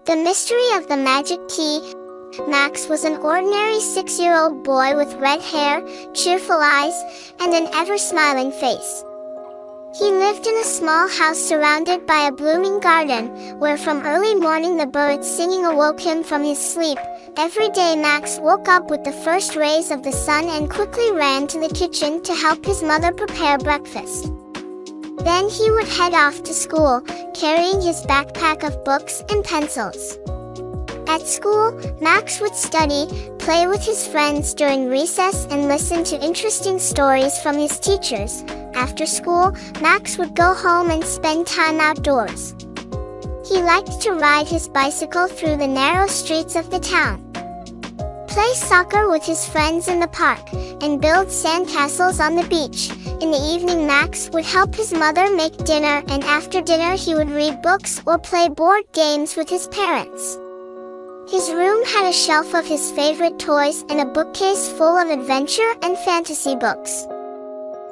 The Mystery of the Magic Key. Max was an ordinary 6-year-old boy with red hair, cheerful eyes, and an ever-smiling face. He lived in a small house surrounded by a blooming garden, where from early morning the birds singing awoke him from his sleep. Every day Max woke up with the first rays of the sun and quickly ran to the kitchen to help his mother prepare breakfast. Then he would head off to school, carrying his backpack of books and pencils. At school, Max would study, play with his friends during recess and listen to interesting stories from his teachers. After school, Max would go home and spend time outdoors. He liked to ride his bicycle through the narrow streets of the town, play soccer with his friends in the park, and build sandcastles on the beach. In the evening, Max would help his mother make dinner, and after dinner he would read books or play board games with his parents. His room had a shelf of his favorite toys and a bookcase full of adventure and fantasy books.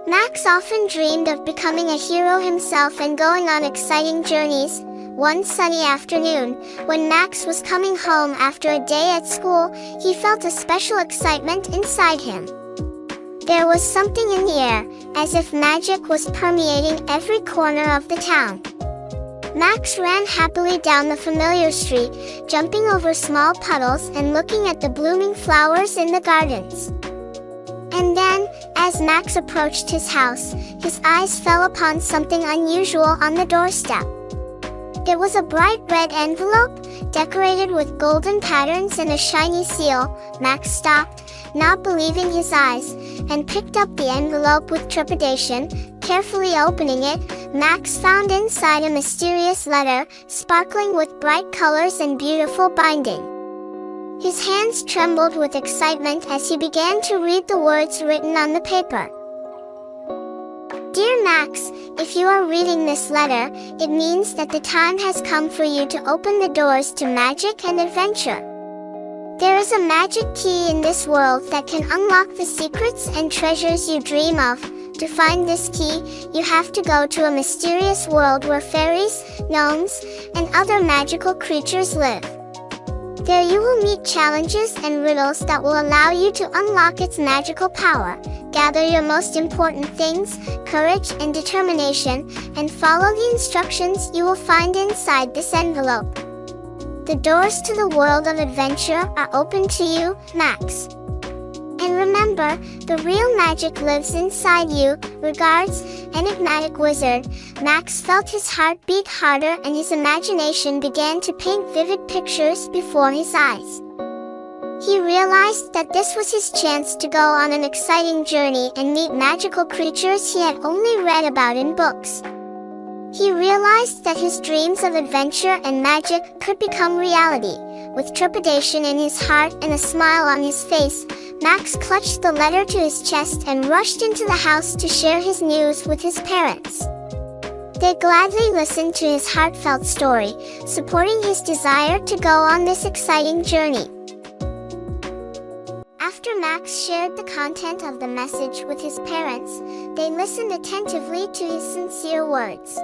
Max often dreamed of becoming a hero himself and going on exciting journeys. One sunny afternoon, when Max was coming home after a day at school, he felt a special excitement inside him. There was something in the air, as if magic was permeating every corner of the town. Max ran happily down the familiar street, jumping over small puddles and looking at the blooming flowers in the gardens. And then, as Max approached his house, his eyes fell upon something unusual on the doorstep. It was a bright red envelope, decorated with golden patterns and a shiny seal. Max stopped, not believing his eyes, and picked up the envelope with trepidation. Carefully opening it, Max found inside a mysterious letter, sparkling with bright colors and beautiful binding. His hands trembled with excitement as he began to read the words written on the paper. Dear Max, if you are reading this letter, it means that the time has come for you to open the doors to magic and adventure. There is a magic key in this world that can unlock the secrets and treasures you dream of. To find this key, you have to go to a mysterious world where fairies, gnomes, and other magical creatures live. There you will meet challenges and riddles that will allow you to unlock its magical power. Gather your most important things, courage and determination, and follow the instructions you will find inside this envelope. The doors to the world of adventure are open to you, Max. And remember, the real magic lives inside you. Regards, enigmatic wizard. Max felt his heart beat harder and his imagination began to paint vivid pictures before his eyes. He realized that this was his chance to go on an exciting journey and meet magical creatures he had only read about in books. He realized that his dreams of adventure and magic could become reality. With trepidation in his heart and a smile on his face, Max clutched the letter to his chest and rushed into the house to share his news with his parents. They gladly listened to his heartfelt story, supporting his desire to go on this exciting journey. After Max shared the content of the message with his parents, they listened attentively to his sincere words.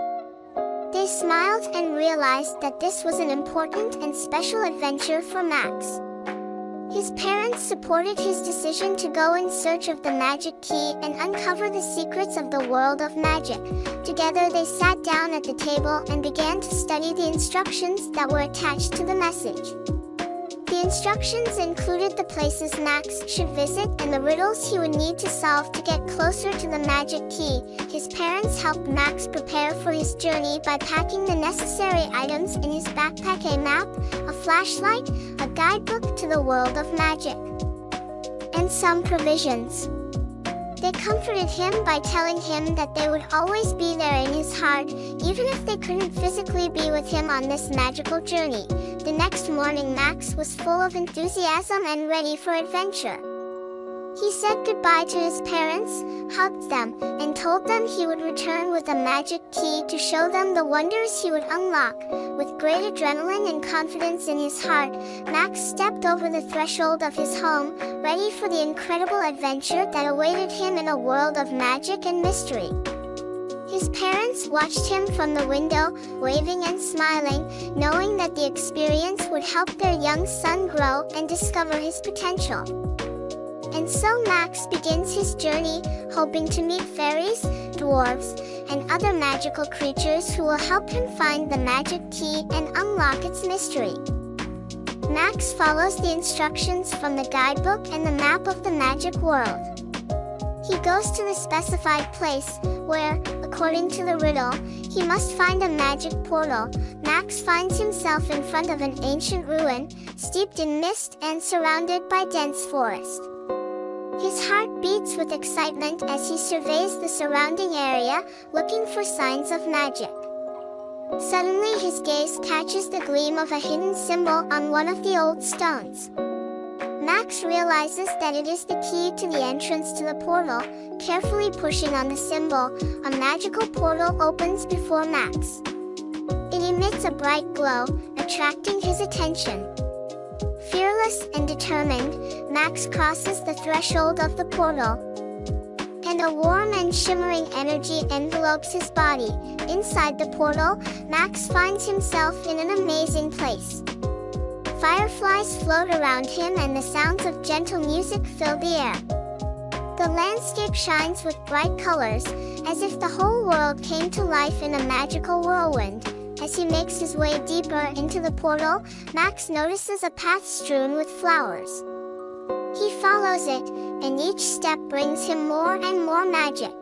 They smiled and realized that this was an important and special adventure for Max. His parents supported his decision to go in search of the magic key and uncover the secrets of the world of magic. Together they sat down at the table and began to study the instructions that were attached to the message. The instructions included the places Max should visit and the riddles he would need to solve to get closer to the magic key. His parents helped Max prepare for his journey by packing the necessary items in his backpack: a map, a flashlight, a guidebook to the world of magic, and some provisions. They comforted him by telling him that they would always be there in his heart, even if they couldn't physically be with him on this magical journey. The next morning, Max was full of enthusiasm and ready for adventure. He said goodbye to his parents, hugged them, and told them he would return with a magic key to show them the wonders he would unlock. With great adrenaline and confidence in his heart, Max stepped over the threshold of his home, ready for the incredible adventure that awaited him in a world of magic and mystery. His parents watched him from the window, waving and smiling, knowing that the experience would help their young son grow and discover his potential. And so Max begins his journey, hoping to meet fairies, dwarves, and other magical creatures who will help him find the magic key and unlock its mystery. Max follows the instructions from the guidebook and the map of the magic world. He goes to the specified place, where, according to the riddle, he must find a magic portal. Max finds himself in front of an ancient ruin, steeped in mist and surrounded by dense forest. His heart beats with excitement as he surveys the surrounding area, looking for signs of magic. Suddenly his gaze catches the gleam of a hidden symbol on one of the old stones. Max realizes that it is the key to the entrance to the portal. Carefully pushing on the symbol, a magical portal opens before Max. It emits a bright glow, attracting his attention. Fearless and determined, Max crosses the threshold of the portal. And a warm and shimmering energy envelopes his body. Inside the portal, Max finds himself in an amazing place. Fireflies float around him and the sounds of gentle music fill the air. The landscape shines with bright colors, as if the whole world came to life in a magical whirlwind. As he makes his way deeper into the portal, Max notices a path strewn with flowers. He follows it, and each step brings him more and more magic.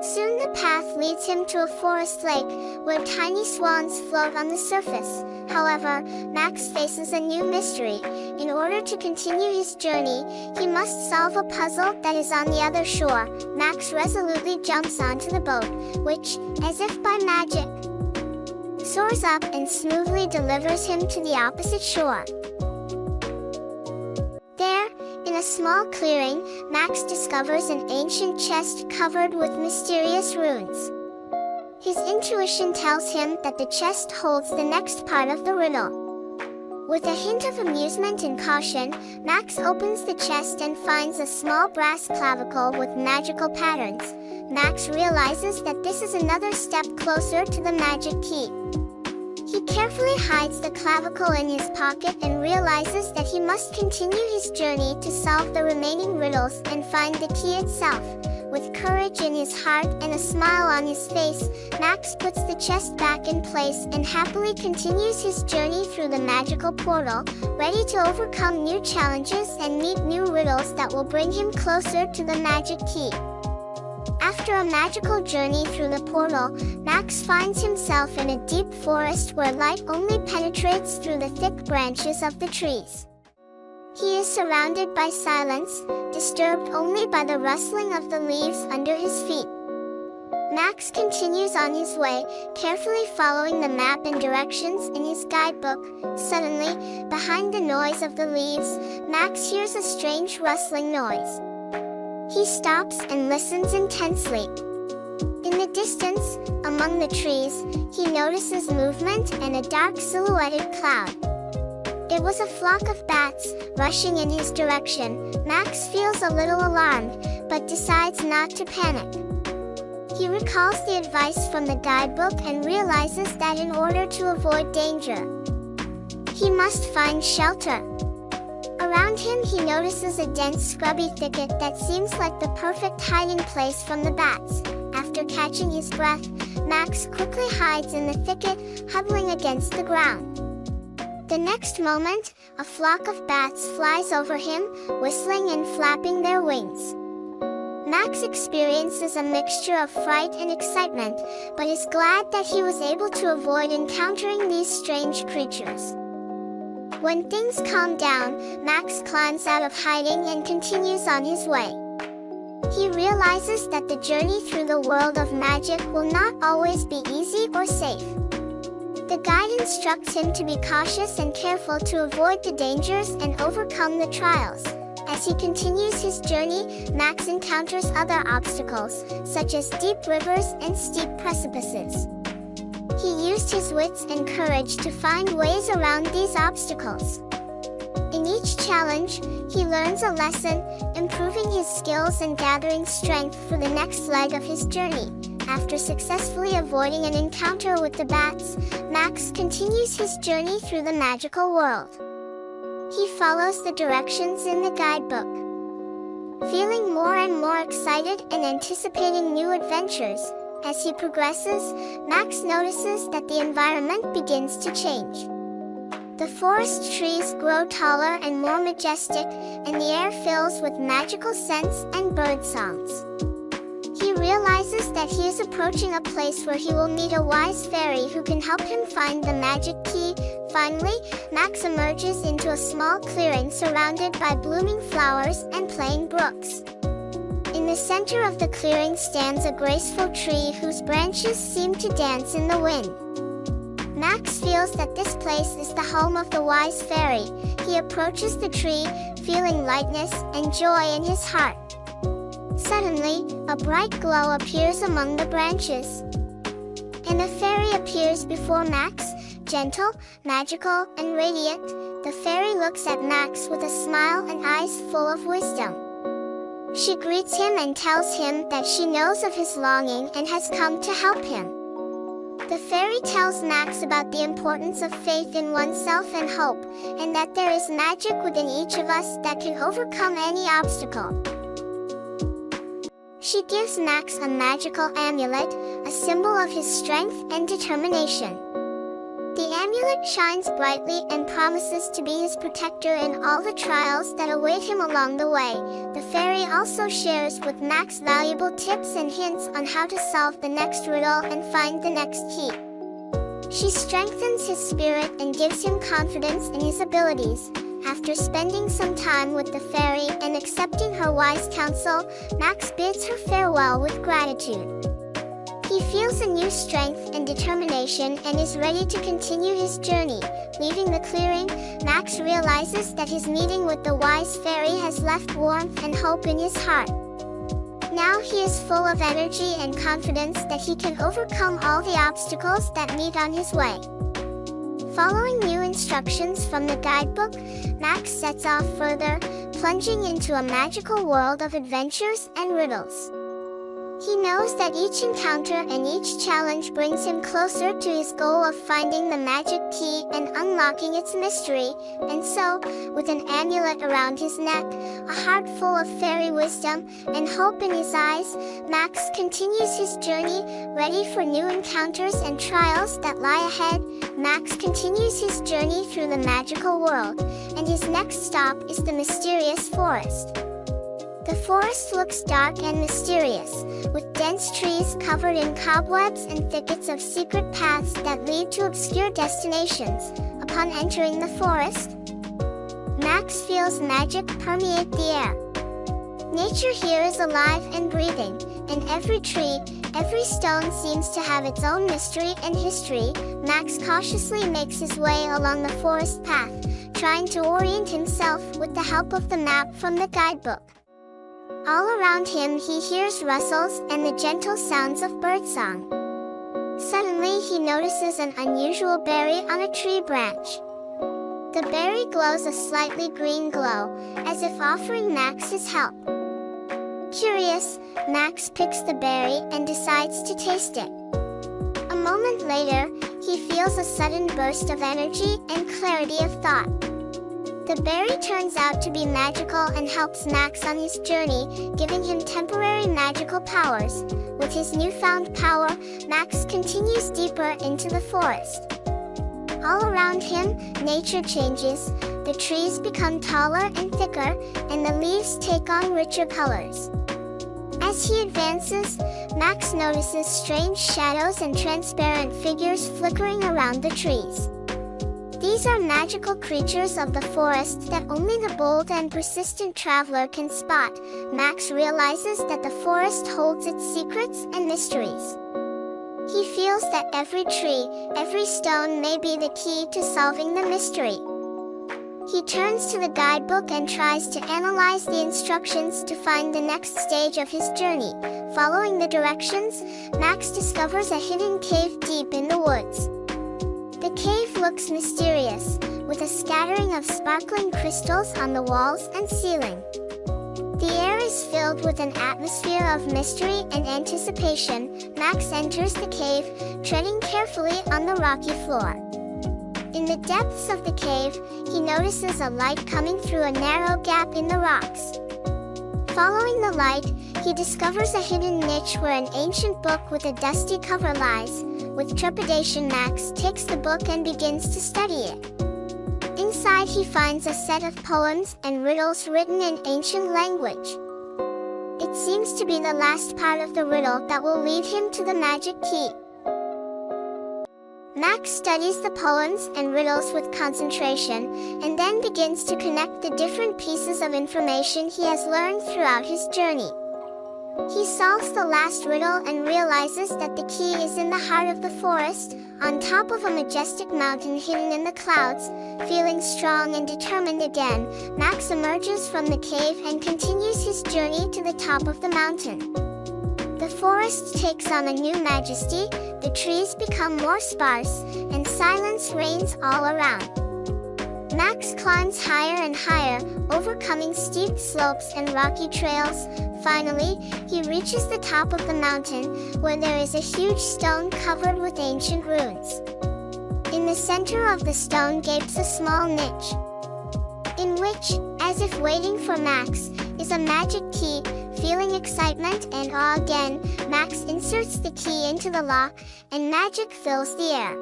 Soon the path leads him to a forest lake, where tiny swans float on the surface. However, Max faces a new mystery. In order to continue his journey, he must solve a puzzle that is on the other shore. Max resolutely jumps onto the boat, which, as if by magic, soars up and smoothly delivers him to the opposite shore. There, in a small clearing, Max discovers an ancient chest covered with mysterious runes. His intuition tells him that the chest holds the next part of the riddle. With a hint of amusement and caution, Max opens the chest and finds a small brass clavicle with magical patterns. Max realizes that this is another step closer to the magic key. He carefully hides the clavicle in his pocket and realizes that he must continue his journey to solve the remaining riddles and find the key itself. With courage in his heart and a smile on his face, Max puts the chest back in place and happily continues his journey through the magical portal, ready to overcome new challenges and meet new riddles that will bring him closer to the magic key. After a magical journey through the portal, Max finds himself in a deep forest where light only penetrates through the thick branches of the trees. He is surrounded by silence, disturbed only by the rustling of the leaves under his feet. Max continues on his way, carefully following the map and directions in his guidebook. Suddenly, behind the noise of the leaves, Max hears a strange rustling noise. He stops and listens intensely. In the distance, among the trees, he notices movement and a dark silhouetted cloud. It was a flock of bats, rushing in his direction. Max feels a little alarmed, but decides not to panic. He recalls the advice from the guidebook and realizes that in order to avoid danger, he must find shelter. Around him he notices a dense scrubby thicket that seems like the perfect hiding place from the bats. After catching his breath, Max quickly hides in the thicket, huddling against the ground. The next moment, a flock of bats flies over him, whistling and flapping their wings. Max experiences a mixture of fright and excitement, but is glad that he was able to avoid encountering these strange creatures. When things calm down, Max climbs out of hiding and continues on his way. He realizes that the journey through the world of magic will not always be easy or safe. The guide instructs him to be cautious and careful to avoid the dangers and overcome the trials. As he continues his journey, Max encounters other obstacles, such as deep rivers and steep precipices. He used his wits and courage to find ways around these obstacles. In each challenge, he learns a lesson, improving his skills and gathering strength for the next leg of his journey. After successfully avoiding an encounter with the bats, Max continues his journey through the magical world. He follows the directions in the guidebook. Feeling more and more excited and anticipating new adventures, as he progresses, Max notices that the environment begins to change. The forest trees grow taller and more majestic, and the air fills with magical scents and bird songs. He realizes that he is approaching a place where he will meet a wise fairy who can help him find the magic key. Finally, Max emerges into a small clearing surrounded by blooming flowers and playing brooks. In the center of the clearing stands a graceful tree whose branches seem to dance in the wind. Max feels that this place is the home of the wise fairy. He approaches the tree, feeling lightness and joy in his heart. Suddenly, a bright glow appears among the branches. And a fairy appears before Max, gentle, magical, and radiant. The fairy looks at Max with a smile and eyes full of wisdom. She greets him and tells him that she knows of his longing and has come to help him. The fairy tells Max about the importance of faith in oneself and hope, and that there is magic within each of us that can overcome any obstacle. She gives Max a magical amulet, a symbol of his strength and determination. The amulet shines brightly and promises to be his protector in all the trials that await him along the way. The fairy also shares with Max valuable tips and hints on how to solve the next riddle and find the next key. She strengthens his spirit and gives him confidence in his abilities. After spending some time with the fairy and accepting her wise counsel, Max bids her farewell with gratitude. He feels a new strength and determination and is ready to continue his journey. Leaving the clearing, Max realizes that his meeting with the wise fairy has left warmth and hope in his heart. Now he is full of energy and confidence that he can overcome all the obstacles that meet on his way. Following new instructions from the guidebook, Max sets off further, plunging into a magical world of adventures and riddles. He knows that each encounter and each challenge brings him closer to his goal of finding the magic key and unlocking its mystery, and so, with an amulet around his neck, a heart full of fairy wisdom, and hope in his eyes, Max continues his journey, ready for new encounters and trials that lie ahead. Max continues his journey through the magical world, and his next stop is the mysterious forest. The forest looks dark and mysterious, with dense trees covered in cobwebs and thickets of secret paths that lead to obscure destinations. Upon entering the forest, Max feels magic permeate the air. Nature here is alive and breathing, and every tree, every stone seems to have its own mystery and history. Max cautiously makes his way along the forest path, trying to orient himself with the help of the map from the guidebook. All around him he hears rustles and the gentle sounds of birdsong. Suddenly he notices an unusual berry on a tree branch. The berry glows a slightly green glow, as if offering Max his help. Curious, Max picks the berry and decides to taste it. A moment later, he feels a sudden burst of energy and clarity of thought. The berry turns out to be magical and helps Max on his journey, giving him temporary magical powers. With his newfound power, Max continues deeper into the forest. All around him, nature changes. The trees become taller and thicker, and the leaves take on richer colors. As he advances, Max notices strange shadows and transparent figures flickering around the trees. These are magical creatures of the forest that only the bold and persistent traveler can spot. Max realizes that the forest holds its secrets and mysteries. He feels that every tree, every stone may be the key to solving the mystery. He turns to the guidebook and tries to analyze the instructions to find the next stage of his journey. Following the directions, Max discovers a hidden cave deep in the woods. The cave looks mysterious, with a scattering of sparkling crystals on the walls and ceiling. The air is filled with an atmosphere of mystery and anticipation. Max enters the cave, treading carefully on the rocky floor. In the depths of the cave, he notices a light coming through a narrow gap in the rocks. Following the light, he discovers a hidden niche where an ancient book with a dusty cover lies. With trepidation, Max takes the book and begins to study it. Inside, he finds a set of poems and riddles written in ancient language. It seems to be the last part of the riddle that will lead him to the magic key. Max studies the poems and riddles with concentration, and then begins to connect the different pieces of information he has learned throughout his journey. He solves the last riddle and realizes that the key is in the heart of the forest, on top of a majestic mountain hidden in the clouds. Feeling strong and determined again, Max emerges from the cave and continues his journey to the top of the mountain. The forest takes on a new majesty, the trees become more sparse, and silence reigns all around. Max climbs higher and higher, overcoming steep slopes and rocky trails. Finally, he reaches the top of the mountain, where there is a huge stone covered with ancient runes. In the center of the stone gapes a small niche, in which, as if waiting for Max, is a magic key. Feeling excitement and awe again, Max inserts the key into the lock, and magic fills the air.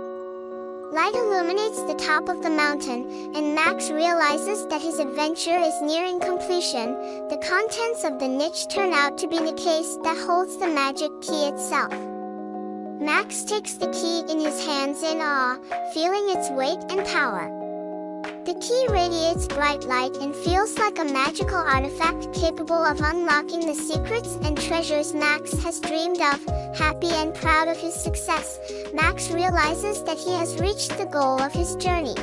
Light illuminates the top of the mountain, and Max realizes that his adventure is nearing completion. The contents of the niche turn out to be the case that holds the magic key itself. Max takes the key in his hands in awe, feeling its weight and power. The key radiates bright light and feels like a magical artifact capable of unlocking the secrets and treasures Max has dreamed of. Happy and proud of his success, Max realizes that he has reached the goal of his journey.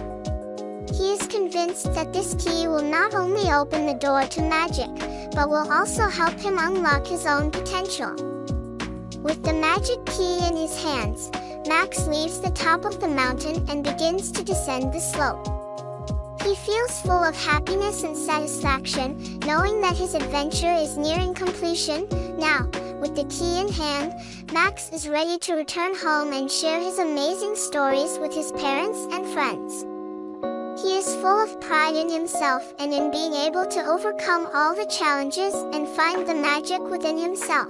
He is convinced that this key will not only open the door to magic, but will also help him unlock his own potential. With the magic key in his hands, Max leaves the top of the mountain and begins to descend the slope. He feels full of happiness and satisfaction, knowing that his adventure is nearing completion. Now, with the key in hand, Max is ready to return home and share his amazing stories with his parents and friends. He is full of pride in himself and in being able to overcome all the challenges and find the magic within himself.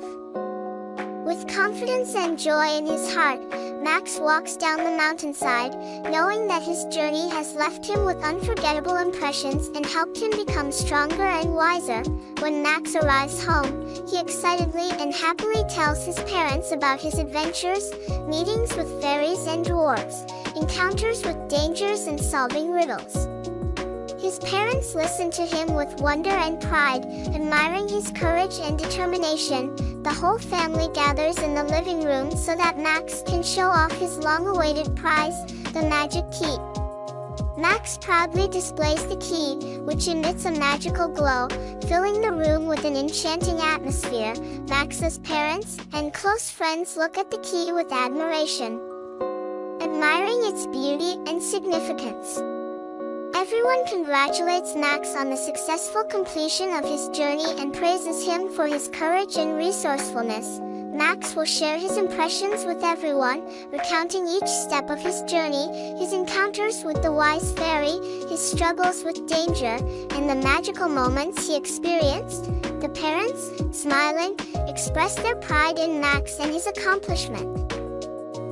With confidence and joy in his heart, Max walks down the mountainside, knowing that his journey has left him with unforgettable impressions and helped him become stronger and wiser. When Max arrives home, he excitedly and happily tells his parents about his adventures, meetings with fairies and dwarves, encounters with dangers and solving riddles. His parents listen to him with wonder and pride, admiring his courage and determination. The whole family gathers in the living room so that Max can show off his long-awaited prize, the magic key. Max proudly displays the key, which emits a magical glow, filling the room with an enchanting atmosphere. Max's parents and close friends look at the key with admiration, admiring its beauty and significance. Everyone congratulates Max on the successful completion of his journey and praises him for his courage and resourcefulness. Max will share his impressions with everyone, recounting each step of his journey, his encounters with the wise fairy, his struggles with danger, and the magical moments he experienced. The parents, smiling, express their pride in Max and his accomplishment.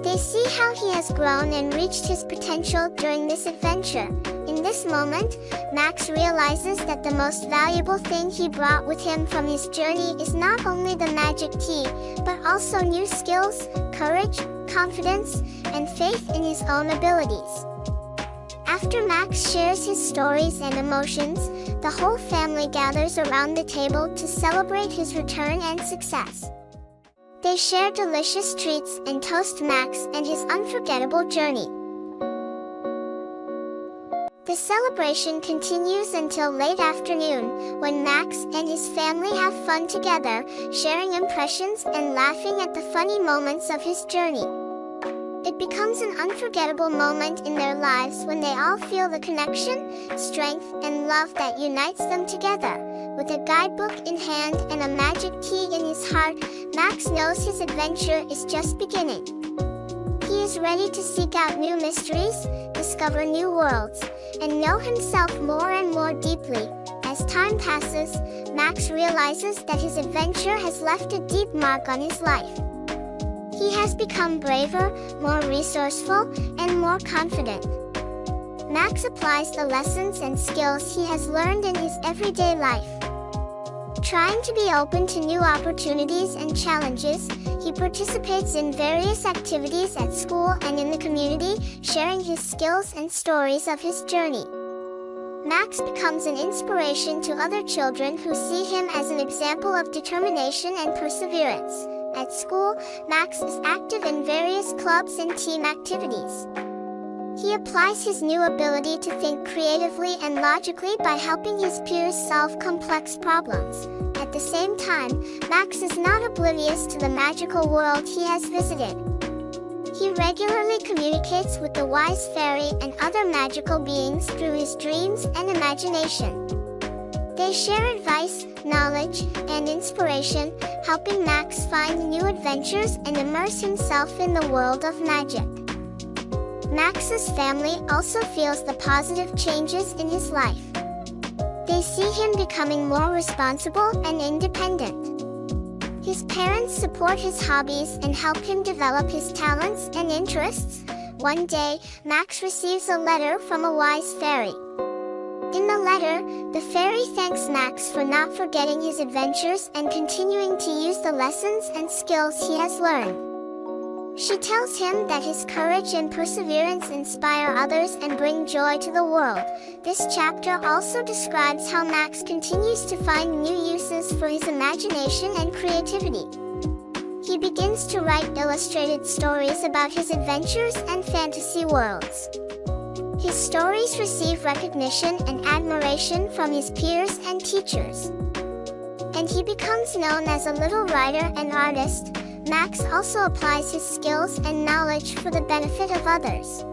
They see how he has grown and reached his potential during this adventure. In this moment, Max realizes that the most valuable thing he brought with him from his journey is not only the magic key, but also new skills, courage, confidence, and faith in his own abilities. After Max shares his stories and emotions, the whole family gathers around the table to celebrate his return and success. They share delicious treats and toast Max and his unforgettable journey. The celebration continues until late afternoon, when Max and his family have fun together, sharing impressions and laughing at the funny moments of his journey. It becomes an unforgettable moment in their lives when they all feel the connection, strength, and love that unites them together. With a guidebook in hand and a magic key in his heart, Max knows his adventure is just beginning. He is ready to seek out new mysteries, discover new worlds, and know himself more and more deeply. As time passes, Max realizes that his adventure has left a deep mark on his life. He has become braver, more resourceful, and more confident. Max applies the lessons and skills he has learned in his everyday life. Trying to be open to new opportunities and challenges, he participates in various activities at school and in the community, sharing his skills and stories of his journey. Max becomes an inspiration to other children who see him as an example of determination and perseverance. At school, Max is active in various clubs and team activities. He applies his new ability to think creatively and logically by helping his peers solve complex problems. At the same time, Max is not oblivious to the magical world he has visited. He regularly communicates with the wise fairy and other magical beings through his dreams and imagination. They share advice, knowledge, and inspiration, helping Max find new adventures and immerse himself in the world of magic. Max's family also feels the positive changes in his life. They see him becoming more responsible and independent. His parents support his hobbies and help him develop his talents and interests. One day, Max receives a letter from a wise fairy. In the letter, the fairy thanks Max for not forgetting his adventures and continuing to use the lessons and skills he has learned. She tells him that his courage and perseverance inspire others and bring joy to the world. This chapter also describes how Max continues to find new uses for his imagination and creativity. He begins to write illustrated stories about his adventures and fantasy worlds. His stories receive recognition and admiration from his peers and teachers. And he becomes known as a little writer and artist. Max also applies his skills and knowledge for the benefit of others.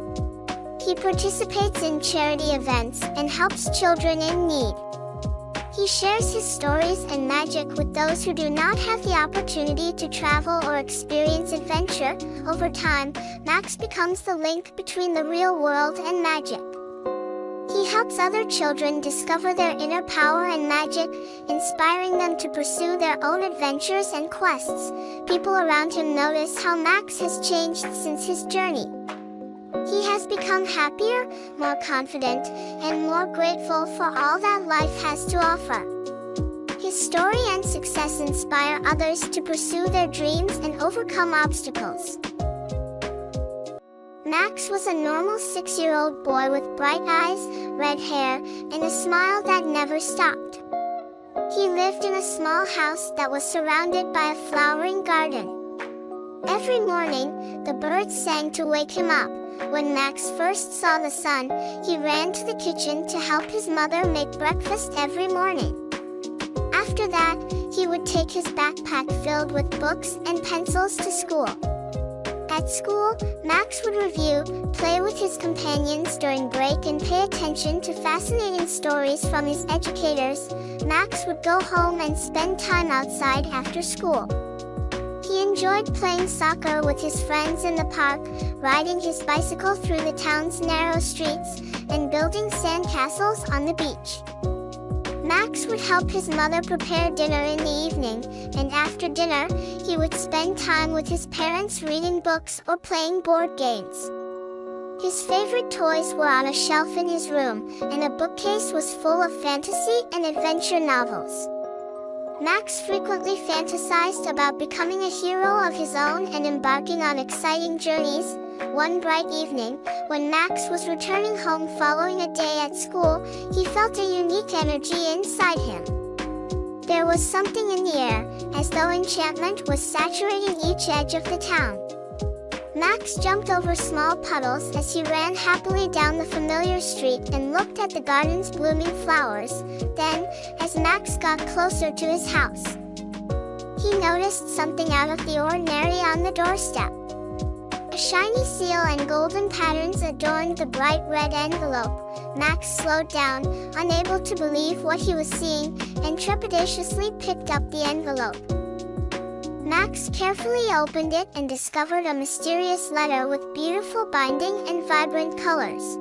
He participates in charity events and helps children in need. He shares his stories and magic with those who do not have the opportunity to travel or experience adventure. Over time, Max becomes the link between the real world and magic. He helps other children discover their inner power and magic, inspiring them to pursue their own adventures and quests. People around him notice how Max has changed since his journey. He has become happier, more confident, and more grateful for all that life has to offer. His story and success inspire others to pursue their dreams and overcome obstacles. Max was a normal 6-year-old boy with bright eyes, red hair, and a smile that never stopped. He lived in a small house that was surrounded by a flowering garden. Every morning, the birds sang to wake him up. When Max first saw the sun, he ran to the kitchen to help his mother make breakfast every morning. After that, he would take his backpack filled with books and pencils to school. At school, Max would review, play with his companions during break and pay attention to fascinating stories from his educators. Max would go home and spend time outside after school. He enjoyed playing soccer with his friends in the park, riding his bicycle through the town's narrow streets, and building sandcastles on the beach. Max would help his mother prepare dinner in the evening, and after dinner, he would spend time with his parents reading books or playing board games. His favorite toys were on a shelf in his room, and a bookcase was full of fantasy and adventure novels. Max frequently fantasized about becoming a hero of his own and embarking on exciting journeys. One bright evening, when Max was returning home following a day at school, he felt a unique energy inside him. There was something in the air, as though enchantment was saturating each edge of the town. Max jumped over small puddles as he ran happily down the familiar street and looked at the garden's blooming flowers. Then, as Max got closer to his house, he noticed something out of the ordinary on the doorstep. A shiny seal and golden patterns adorned the bright red envelope. Max slowed down, unable to believe what he was seeing, and trepidatiously picked up the envelope. Max carefully opened it and discovered a mysterious letter with beautiful binding and vibrant colors.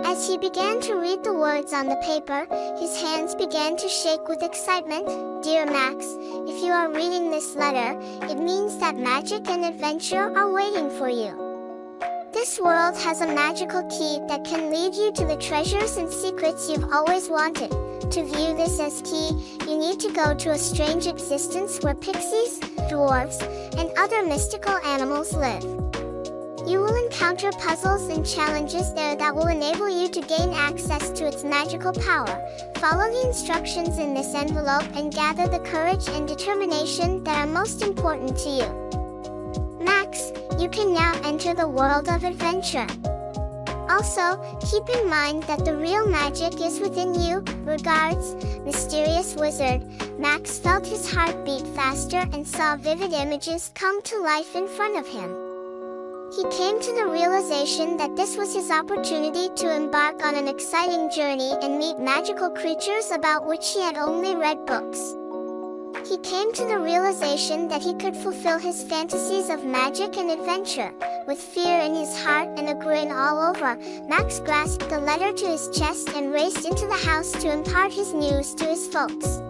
As he began to read the words on the paper, his hands began to shake with excitement. "Dear Max, if you are reading this letter, it means that magic and adventure are waiting for you. This world has a magical key that can lead you to the treasures and secrets you've always wanted. To view this as key, you need to go to a strange existence where pixies, dwarves, and other mystical animals live. You will encounter puzzles and challenges there that will enable you to gain access to its magical power. Follow the instructions in this envelope and gather the courage and determination that are most important to you. Max, you can now enter the world of adventure. Also, keep in mind that the real magic is within you. Regards, Mysterious Wizard." Max felt his heart beat faster and saw vivid images come to life in front of him. He came to the realization that this was his opportunity to embark on an exciting journey and meet magical creatures about which he had only read books. He came to the realization that he could fulfill his fantasies of magic and adventure. With fear in his heart and a grin all over, Max grasped the letter to his chest and raced into the house to impart his news to his folks.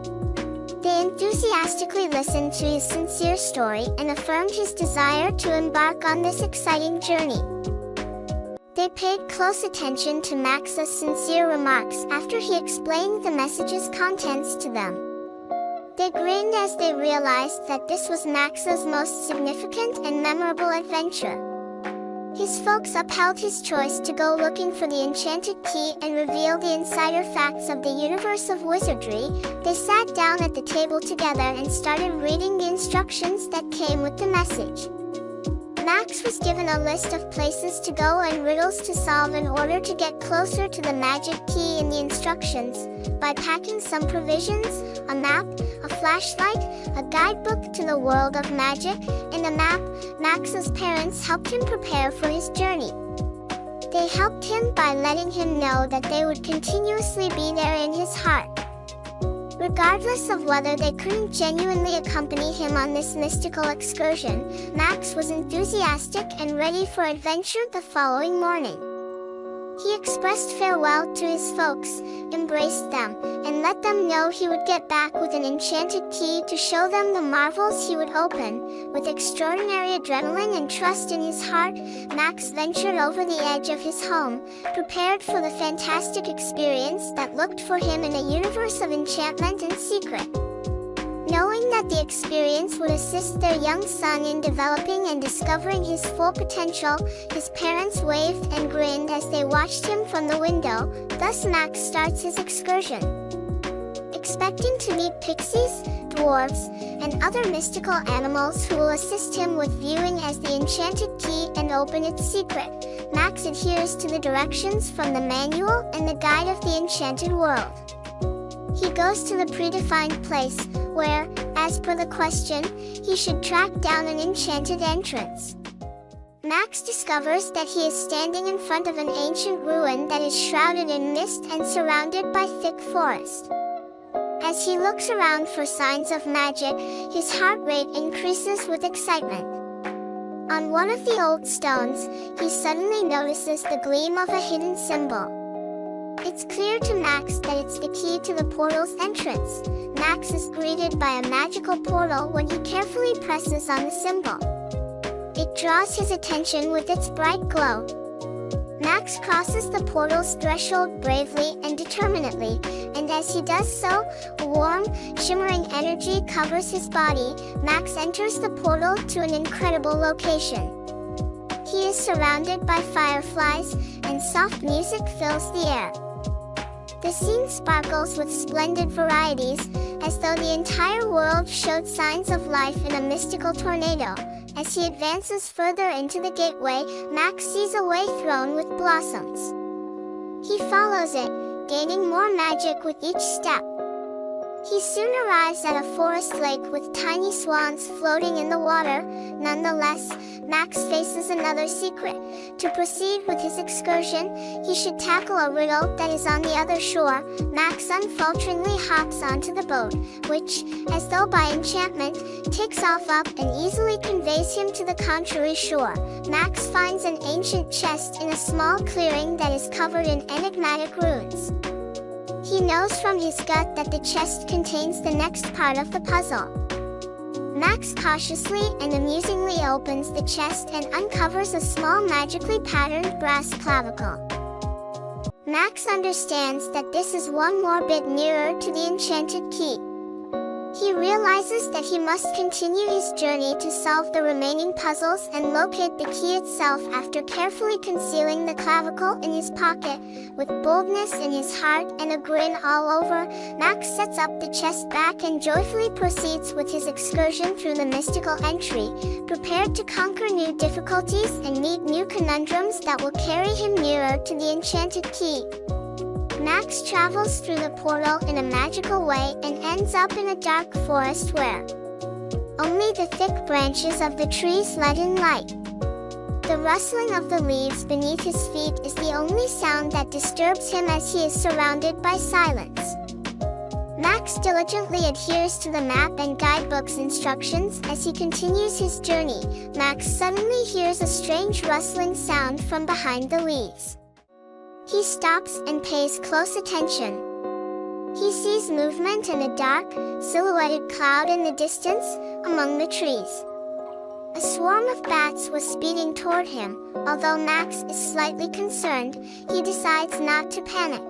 They enthusiastically listened to his sincere story and affirmed his desire to embark on this exciting journey. They paid close attention to Max's sincere remarks after he explained the message's contents to them. They grinned as they realized that this was Max's most significant and memorable adventure. His folks upheld his choice to go looking for the enchanted key and reveal the insider facts of the universe of wizardry. They sat down at the table together and started reading the instructions that came with the message. Max was given a list of places to go and riddles to solve in order to get closer to the magic key in the instructions. By packing some provisions, a map, a flashlight, a guidebook to the world of magic, and a map, Max's parents helped him prepare for his journey. They helped him by letting him know that they would continuously be there in his heart. Regardless of whether they couldn't genuinely accompany him on this mystical excursion, Max was enthusiastic and ready for adventure the following morning. He expressed farewell to his folks, embraced them, and let them know he would get back with an enchanted key to show them the marvels he would open. With extraordinary adrenaline and trust in his heart, Max ventured over the edge of his home, prepared for the fantastic experience that looked for him in a universe of enchantment and secret. Knowing that the experience would assist their young son in developing and discovering his full potential, his parents waved and grinned as they watched him from the window. Thus Max starts his excursion. Expecting to meet pixies, dwarves, and other mystical animals who will assist him with viewing as the enchanted key and open its secret, Max adheres to the directions from the manual and the guide of the enchanted world. He goes to the predefined place, where, as per the question, he should track down an enchanted entrance. Max discovers that he is standing in front of an ancient ruin that is shrouded in mist and surrounded by thick forest. As he looks around for signs of magic, his heart rate increases with excitement. On one of the old stones, he suddenly notices the gleam of a hidden symbol. It's clear to Max that it's the key to the portal's entrance. Max is greeted by a magical portal when he carefully presses on the symbol. It draws his attention with its bright glow. Max crosses the portal's threshold bravely and determinedly, and as he does so, a warm, shimmering energy covers his body. Max enters the portal to an incredible location. He is surrounded by fireflies, and soft music fills the air. The scene sparkles with splendid varieties, as though the entire world showed signs of life in a mystical tornado. As he advances further into the gateway, Max sees a way thrown with blossoms. He follows it, gaining more magic with each step. He soon arrives at a forest lake with tiny swans floating in the water. Nonetheless, Max faces another secret. To proceed with his excursion, he should tackle a riddle that is on the other shore. Max unfalteringly hops onto the boat, which, as though by enchantment, takes off up and easily conveys him to the contrary shore. Max finds an ancient chest in a small clearing that is covered in enigmatic runes. He knows from his gut that the chest contains the next part of the puzzle. Max cautiously and amusingly opens the chest and uncovers a small magically patterned brass clavicle. Max understands that this is one more bit nearer to the enchanted key. He realizes that he must continue his journey to solve the remaining puzzles and locate the key itself. After carefully concealing the clavicle in his pocket, with boldness in his heart and a grin all over, Max sets up the chest back and joyfully proceeds with his excursion through the mystical entry, prepared to conquer new difficulties and meet new conundrums that will carry him nearer to the enchanted key. Max travels through the portal in a magical way and ends up in a dark forest where only the thick branches of the trees let in light. The rustling of the leaves beneath his feet is the only sound that disturbs him as he is surrounded by silence. Max diligently adheres to the map and guidebook's instructions as he continues his journey. Max suddenly hears a strange rustling sound from behind the leaves. He stops and pays close attention. He sees movement in a dark, silhouetted cloud in the distance, among the trees. A swarm of bats was speeding toward him. Although Max is slightly concerned, he decides not to panic.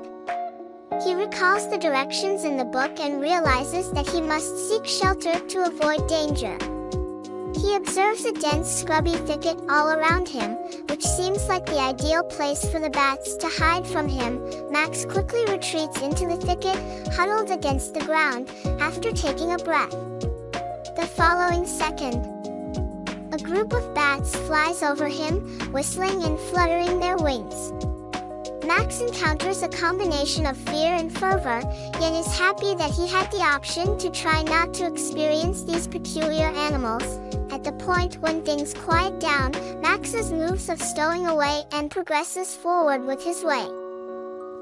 He recalls the directions in the book and realizes that he must seek shelter to avoid danger. He observes a dense scrubby thicket all around him, which seems like the ideal place for the bats to hide from him. Max quickly retreats into the thicket, huddled against the ground, after taking a breath. The following second, a group of bats flies over him, whistling and fluttering their wings. Max encounters a combination of fear and fervor, yet is happy that he had the option to try not to experience these peculiar animals. At the point when things quiet down, Max's moves of stowing away and progresses forward with his way.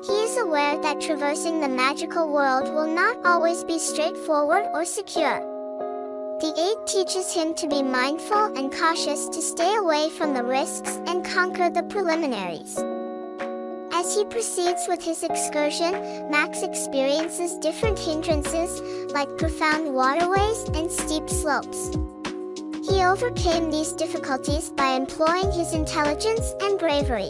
He is aware that traversing the magical world will not always be straightforward or secure. The aid teaches him to be mindful and cautious, to stay away from the risks and conquer the preliminaries. As he proceeds with his excursion, Max experiences different hindrances, like profound waterways and steep slopes. He overcame these difficulties by employing his intelligence and bravery.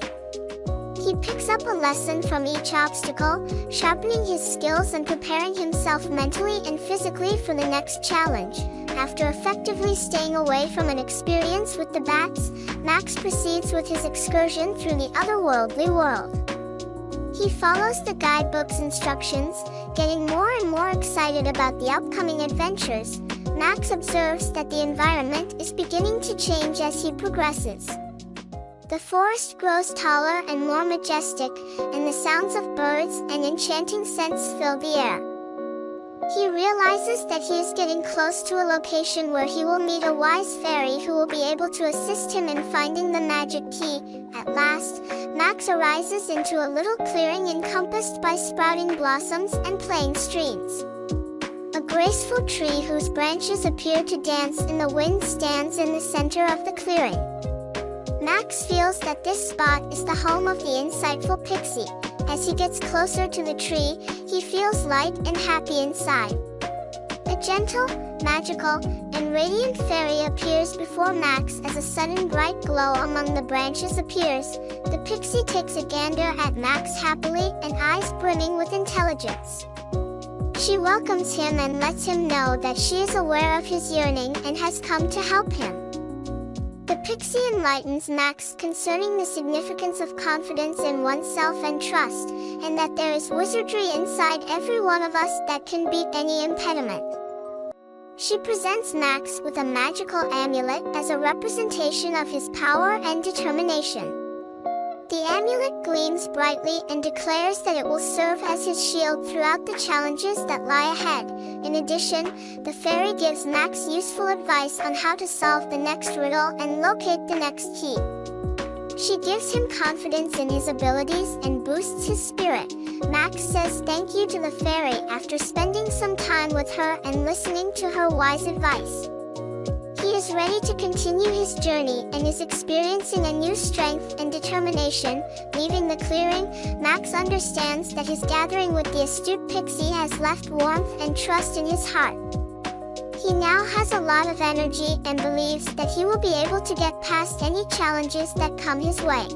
He picks up a lesson from each obstacle, sharpening his skills and preparing himself mentally and physically for the next challenge. After effectively staying away from an experience with the bats, Max proceeds with his excursion through the otherworldly world. He follows the guidebook's instructions, getting more and more excited about the upcoming adventures. Max observes that the environment is beginning to change as he progresses. The forest grows taller and more majestic, and the sounds of birds and enchanting scents fill the air. He realizes that he is getting close to a location where he will meet a wise fairy who will be able to assist him in finding the magic key. At last, Max arises into a little clearing encompassed by sprouting blossoms and playing streams. A graceful tree whose branches appear to dance in the wind stands in the center of the clearing. Max feels that this spot is the home of the insightful pixie. As he gets closer to the tree, he feels light and happy inside. A gentle, magical, and radiant fairy appears before Max as a sudden bright glow among the branches appears. The pixie takes a gander at Max happily and eyes brimming with intelligence. She welcomes him and lets him know that she is aware of his yearning and has come to help him. The pixie enlightens Max concerning the significance of confidence in oneself and trust, and that there is wizardry inside every one of us that can beat any impediment. She presents Max with a magical amulet as a representation of his power and determination. The amulet gleams brightly and declares that it will serve as his shield throughout the challenges that lie ahead. In addition, the fairy gives Max useful advice on how to solve the next riddle and locate the next key. She gives him confidence in his abilities and boosts his spirit. Max says thank you to the fairy after spending some time with her and listening to her wise advice. He is ready to continue his journey and is experiencing a new strength and determination. Leaving the clearing, Max understands that his gathering with the astute pixie has left warmth and trust in his heart. He now has a lot of energy and believes that he will be able to get past any challenges that come his way.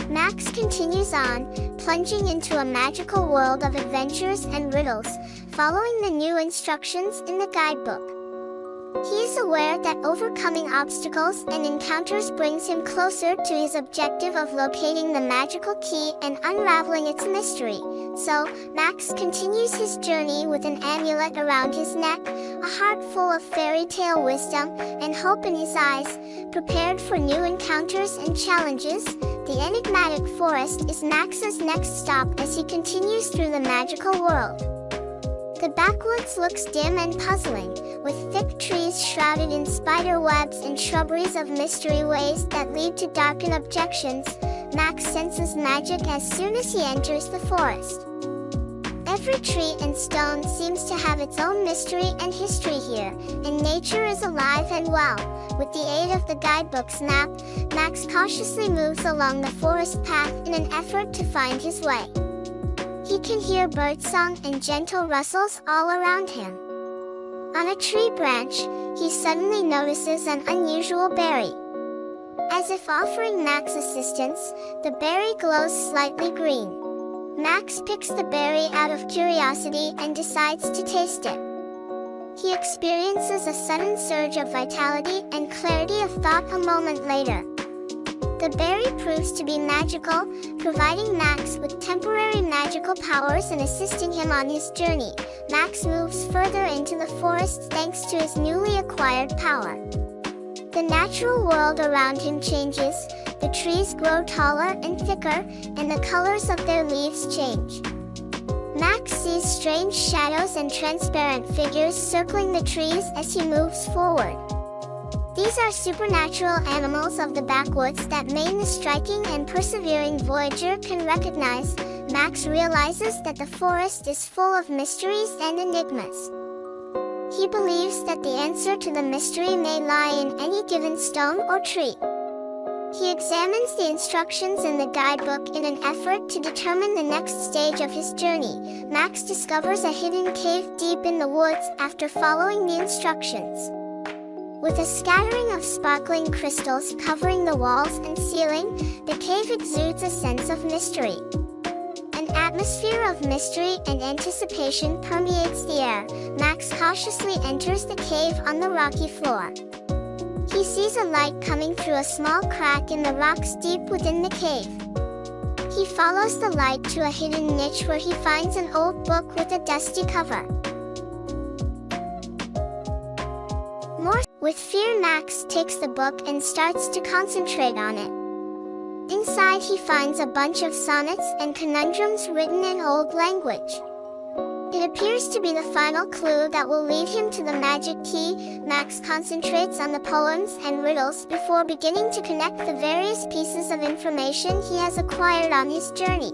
Max continues on, plunging into a magical world of adventures and riddles, following the new instructions in the guidebook. He is aware that overcoming obstacles and encounters brings him closer to his objective of locating the magical key and unraveling its mystery. So, Max continues his journey with an amulet around his neck, a heart full of fairy tale wisdom, and hope in his eyes, prepared for new encounters and challenges. The enigmatic forest is Max's next stop as he continues through the magical world. The backwoods looks dim and puzzling, with thick trees shrouded in spider webs and shrubberies of mystery ways that lead to darkened objections. Max senses magic as soon as he enters the forest. Every tree and stone seems to have its own mystery and history here, and nature is alive and well. With the aid of the guidebook's map, Max cautiously moves along the forest path in an effort to find his way. He can hear birdsong and gentle rustles all around him. On a tree branch, he suddenly notices an unusual berry. As if offering Max assistance, the berry glows slightly green. Max picks the berry out of curiosity and decides to taste it. He experiences a sudden surge of vitality and clarity of thought a moment later. The berry proves to be magical, providing Max with temporary magical powers and assisting him on his journey. Max moves further into the forest thanks to his newly acquired power. The natural world around him changes, the trees grow taller and thicker, and the colors of their leaves change. Max sees strange shadows and transparent figures circling the trees as he moves forward. These are supernatural animals of the backwoods that the striking and persevering voyager can recognize. Max realizes that the forest is full of mysteries and enigmas. He believes that the answer to the mystery may lie in any given stone or tree. He examines the instructions in the guidebook in an effort to determine the next stage of his journey. Max discovers a hidden cave deep in the woods after following the instructions. With a scattering of sparkling crystals covering the walls and ceiling, the cave exudes a sense of mystery. An atmosphere of mystery and anticipation permeates the air. Max cautiously enters the cave on the rocky floor. He sees a light coming through a small crack in the rocks deep within the cave. He follows the light to a hidden niche where he finds an old book with a dusty cover. With fear, Max takes the book and starts to concentrate on it. Inside he finds a bunch of sonnets and conundrums written in old language. It appears to be the final clue that will lead him to the magic key. Max concentrates on the poems and riddles before beginning to connect the various pieces of information he has acquired on his journey.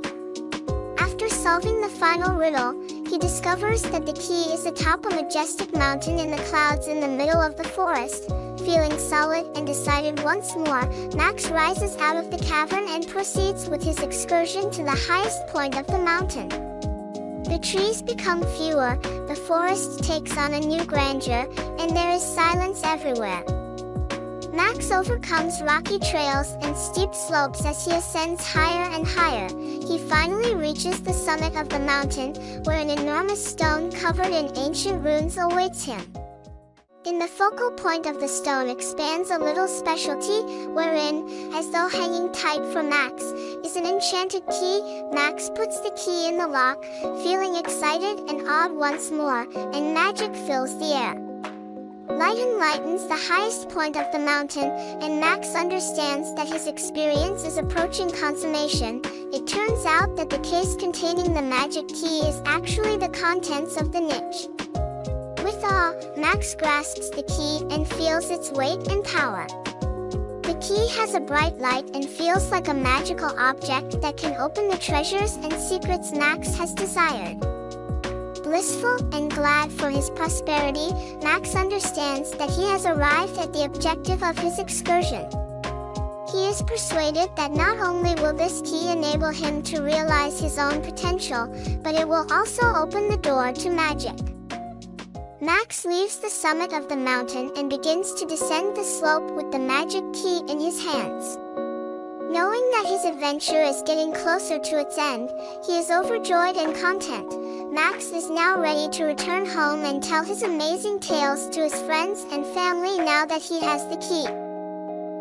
After solving the final riddle, he discovers that the key is atop a majestic mountain in the clouds in the middle of the forest. Feeling solid and decided once more, Max rises out of the cavern and proceeds with his excursion to the highest point of the mountain. The trees become fewer, the forest takes on a new grandeur, and there is silence everywhere. Max overcomes rocky trails and steep slopes as he ascends higher and higher. He finally reaches the summit of the mountain, where an enormous stone covered in ancient runes awaits him. In the focal point of the stone expands a little specialty, wherein, as though hanging tight for Max, is an enchanted key. Max puts the key in the lock, feeling excited and awed once more, and magic fills the air. Light enlightens the highest point of the mountain, and Max understands that his experience is approaching consummation. It turns out that the case containing the magic key is actually the contents of the niche. With awe, Max grasps the key and feels its weight and power. The key has a bright light and feels like a magical object that can open the treasures and secrets Max has desired. Blissful and glad for his prosperity, Max understands that he has arrived at the objective of his excursion. He is persuaded that not only will this key enable him to realize his own potential, but it will also open the door to magic. Max leaves the summit of the mountain and begins to descend the slope with the magic key in his hands. Knowing that his adventure is getting closer to its end, he is overjoyed and content. Max is now ready to return home and tell his amazing tales to his friends and family now that he has the key.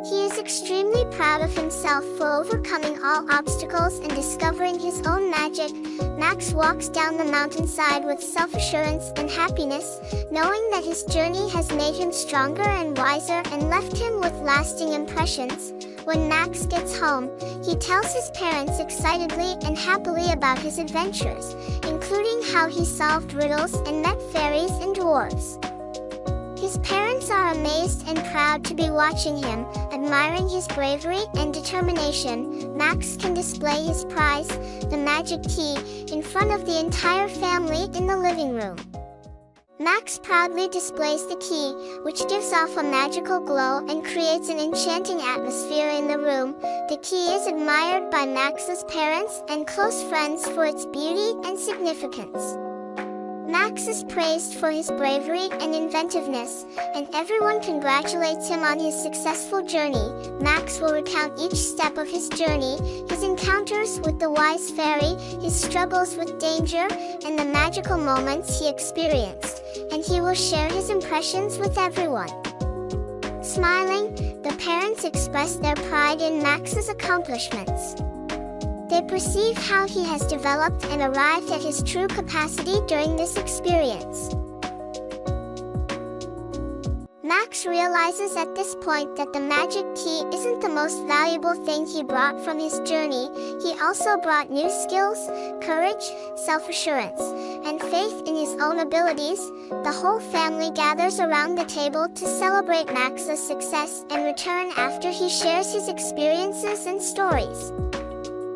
He is extremely proud of himself for overcoming all obstacles and discovering his own magic. Max walks down the mountainside with self-assurance and happiness, knowing that his journey has made him stronger and wiser and left him with lasting impressions. When Max gets home, he tells his parents excitedly and happily about his adventures, including how he solved riddles and met fairies and dwarves. His parents are amazed and proud to be watching him, admiring his bravery and determination. Max can display his prize, the magic key, in front of the entire family in the living room. Max proudly displays the key, which gives off a magical glow and creates an enchanting atmosphere in the room. The key is admired by Max's parents and close friends for its beauty and significance. Max is praised for his bravery and inventiveness, and everyone congratulates him on his successful journey. Max will recount each step of his journey, his encounters with the wise fairy, his struggles with danger, and the magical moments he experienced, and he will share his impressions with everyone. Smiling, the parents express their pride in Max's accomplishments. They perceive how he has developed and arrived at his true capacity during this experience. Max realizes at this point that the magic key isn't the most valuable thing he brought from his journey. He also brought new skills, courage, self-assurance, and faith in his own abilities. The whole family gathers around the table to celebrate Max's success and return after he shares his experiences and stories.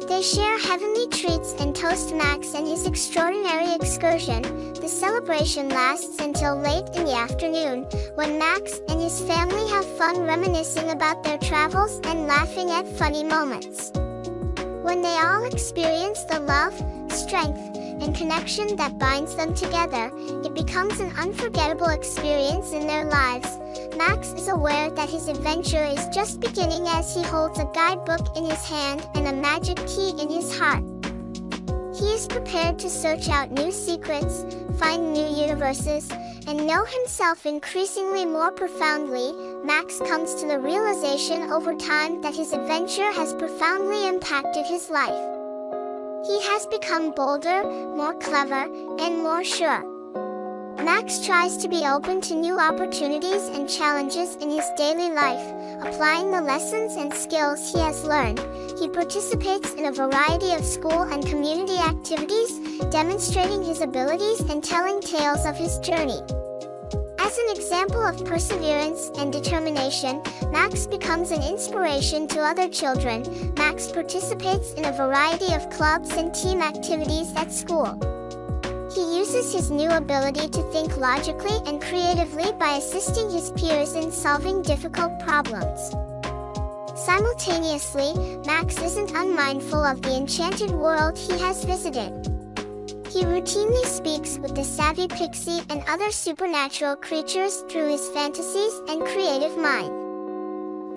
They share heavenly treats and toast Max and his extraordinary excursion. The celebration lasts until late in the afternoon, when Max and his family have fun reminiscing about their travels and laughing at funny moments. When they all experience the love, strength, and connection that binds them together, it becomes an unforgettable experience in their lives. Max is aware that his adventure is just beginning as he holds a guidebook in his hand and a magic key in his heart. He is prepared to search out new secrets, find new universes, and know himself increasingly more profoundly. Max comes to the realization over time that his adventure has profoundly impacted his life. He has become bolder, more clever, and more sure. Max tries to be open to new opportunities and challenges in his daily life, applying the lessons and skills he has learned. He participates in a variety of school and community activities, demonstrating his abilities and telling tales of his journey. As an example of perseverance and determination, Max becomes an inspiration to other children. Max participates in a variety of clubs and team activities at school. He uses his new ability to think logically and creatively by assisting his peers in solving difficult problems. Simultaneously, Max isn't unmindful of the enchanted world he has visited. He routinely speaks with the savvy pixie and other supernatural creatures through his fantasies and creative mind.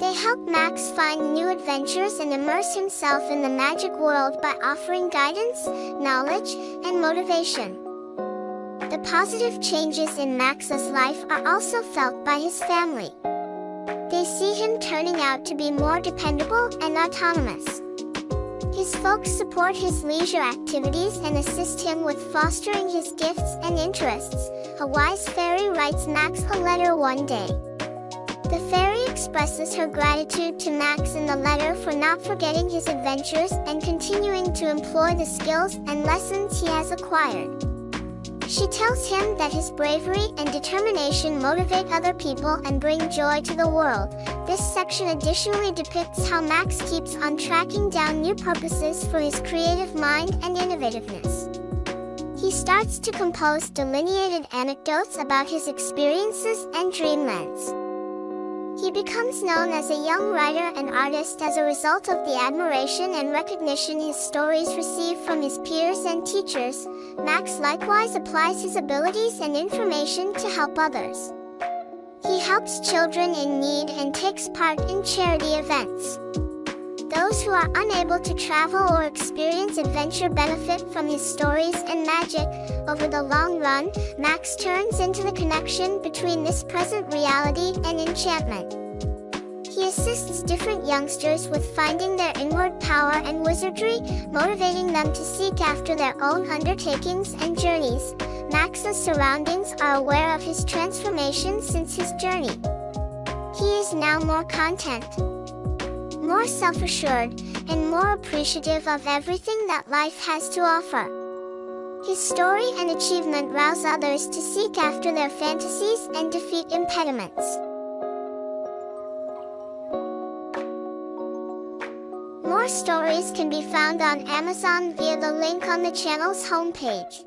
They help Max find new adventures and immerse himself in the magic world by offering guidance, knowledge, and motivation. The positive changes in Max's life are also felt by his family. They see him turning out to be more dependable and autonomous. His folks support his leisure activities and assist him with fostering his gifts and interests. A wise fairy writes Max a letter one day. The fairy expresses her gratitude to Max in the letter for not forgetting his adventures and continuing to employ the skills and lessons he has acquired. She tells him that his bravery and determination motivate other people and bring joy to the world. This section additionally depicts how Max keeps on tracking down new purposes for his creative mind and innovativeness. He starts to compose delineated anecdotes about his experiences and dreamlands. He becomes known as a young writer and artist as a result of the admiration and recognition his stories receive from his peers and teachers. Max likewise applies his abilities and information to help others. He helps children in need and takes part in charity events. Those who are unable to travel or experience adventure benefit from his stories and magic. Over the long run, Max turns into the connection between this present reality and enchantment. He assists different youngsters with finding their inward power and wizardry, motivating them to seek after their own undertakings and journeys. Max's surroundings are aware of his transformation since his journey. He is now more content, more self-assured, and more appreciative of everything that life has to offer. His story and achievement rouse others to seek after their fantasies and defeat impediments. More stories can be found on Amazon via the link on the channel's homepage.